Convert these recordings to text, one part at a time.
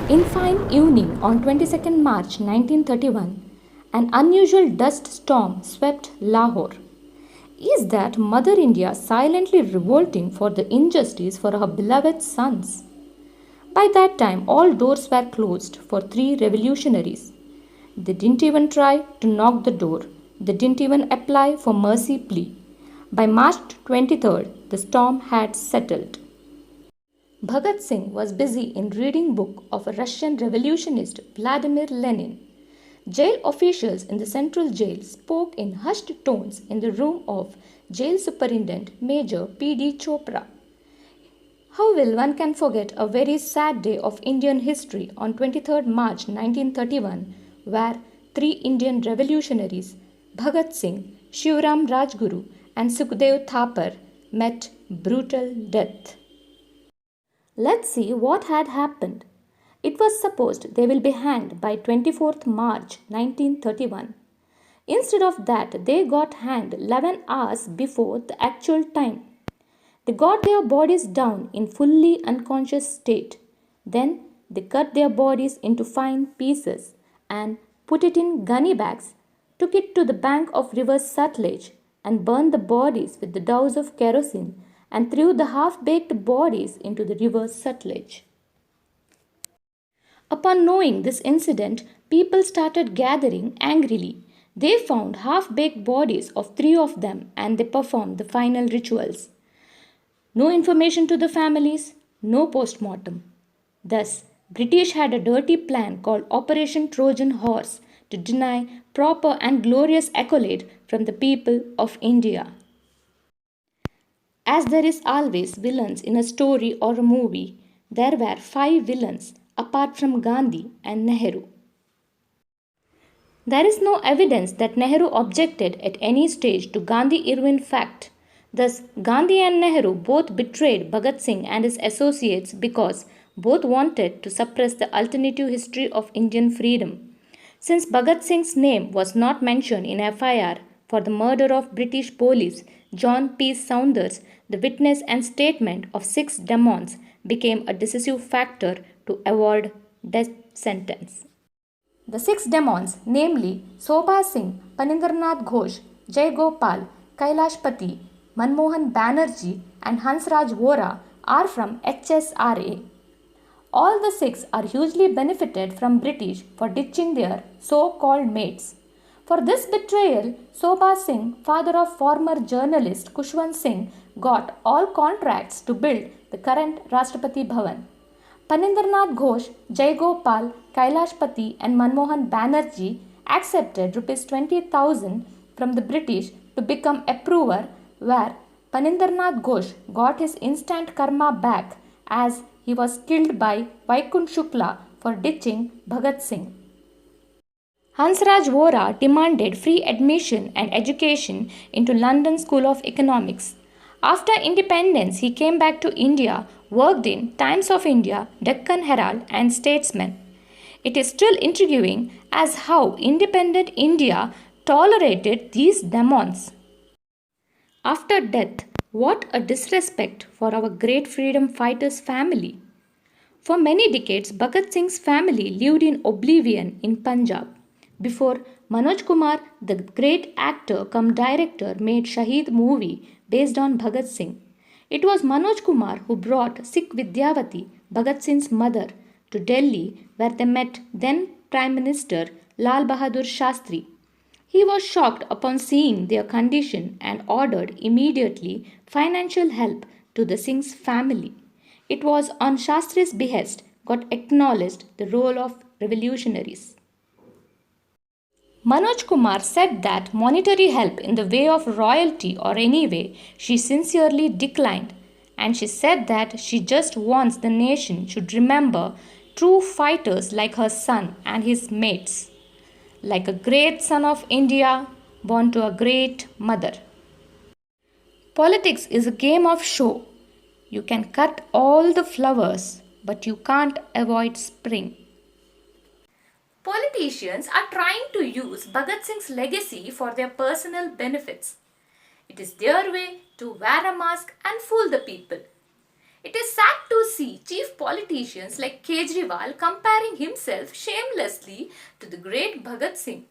In fine evening on 22nd March 1931, an unusual dust storm swept Lahore. Is that Mother India silently revolting for the injustice for her beloved sons? By that time, all doors were closed for three revolutionaries. They didn't even try to knock the door. They didn't even apply for mercy plea. By March 23rd, the storm had settled. Bhagat Singh was busy in reading book of a Russian revolutionist Vladimir Lenin. Jail officials in the central jail spoke in hushed tones in the room of Jail Superintendent Major P.D. Chopra. How will one can forget a very sad day of Indian history on 23rd March 1931 where three Indian revolutionaries, Bhagat Singh, Shivram Rajguru and Sukhdev Thapar, met brutal death. Let's see what had happened. It was supposed they will be hanged by 24th March 1931. Instead of that, they got hanged 11 hours before the actual time. They got their bodies down in fully unconscious state. Then they cut their bodies into fine pieces and put it in gunny bags, took it to the bank of river Sutlej and burned the bodies with the douse of kerosene and threw the half-baked bodies into the river Sutlej. Upon knowing this incident, people started gathering angrily. They found half-baked bodies of three of them and they performed the final rituals. No information to the families, no post-mortem. Thus, British had a dirty plan called Operation Trojan Horse to deny proper and glorious accolade from the people of India. As there is always villains in a story or a movie, there were five villains apart from Gandhi and Nehru. There is no evidence that Nehru objected at any stage to Gandhi-Irwin fact. Thus, Gandhi and Nehru both betrayed Bhagat Singh and his associates because both wanted to suppress the alternative history of Indian freedom. Since Bhagat Singh's name was not mentioned in FIR for the murder of British police John P. Saunders, the witness and statement of 6 demons became a decisive factor to avoid death sentence. The 6 demons, namely Sobha Singh, Panindranath Ghosh, Jai Gopal, Kailashpati, Manmohan Banerjee and Hansraj Vora, are from HSRA. All the 6 are hugely benefited from British for ditching their so-called mates. For this betrayal, Sobha Singh, father of former journalist Kushwant Singh, got all contracts to build the current Rashtrapati Bhavan. Panindranath Ghosh, Jai Gopal, Kailashpati and Manmohan Banerjee accepted Rs 20,000 from the British to become approver, where Panindranath Ghosh got his instant karma back as he was killed by Vaikunth Shukla for ditching Bhagat Singh. Hansraj Vora demanded free admission and education into London School of Economics. After independence, he came back to India, worked in Times of India, Deccan Herald and Statesman. It is still intriguing as how independent India tolerated these demons. After death, what a disrespect for our great freedom fighters' family. For many decades, Bhagat Singh's family lived in oblivion in Punjab. Before Manoj Kumar, the great actor cum director, made Shaheed movie based on Bhagat Singh. It was Manoj Kumar who brought Sikh Vidyavati, Bhagat Singh's mother, to Delhi where they met then Prime Minister Lal Bahadur Shastri. He was shocked upon seeing their condition and ordered immediately financial help to the Singh's family. It was on Shastri's behest got acknowledged the role of revolutionaries. Manoj Kumar said that monetary help in the way of royalty or any way she sincerely declined, and she said that she just wants the nation should remember true fighters like her son and his mates, like a great son of India born to a great mother. Politics is a game of show. You can cut all the flowers, but you can't avoid spring. Politicians are trying to use Bhagat Singh's legacy for their personal benefits. It is their way to wear a mask and fool the people. It is sad to see chief politicians like Kejriwal comparing himself shamelessly to the great Bhagat Singh,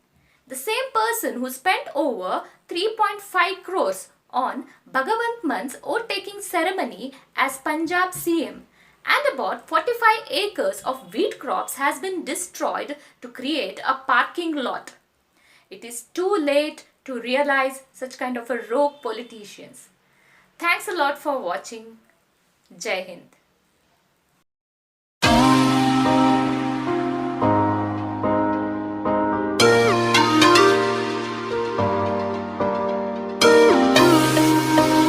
the same person who spent over 3.5 crores on Bhagwant Mann's oath-taking ceremony as Punjab CM, and about 45 acres of wheat crops has been destroyed to create a parking lot. It is too late to realize such kind of a rogue politicians. Thanks a lot for watching. Jai Hind.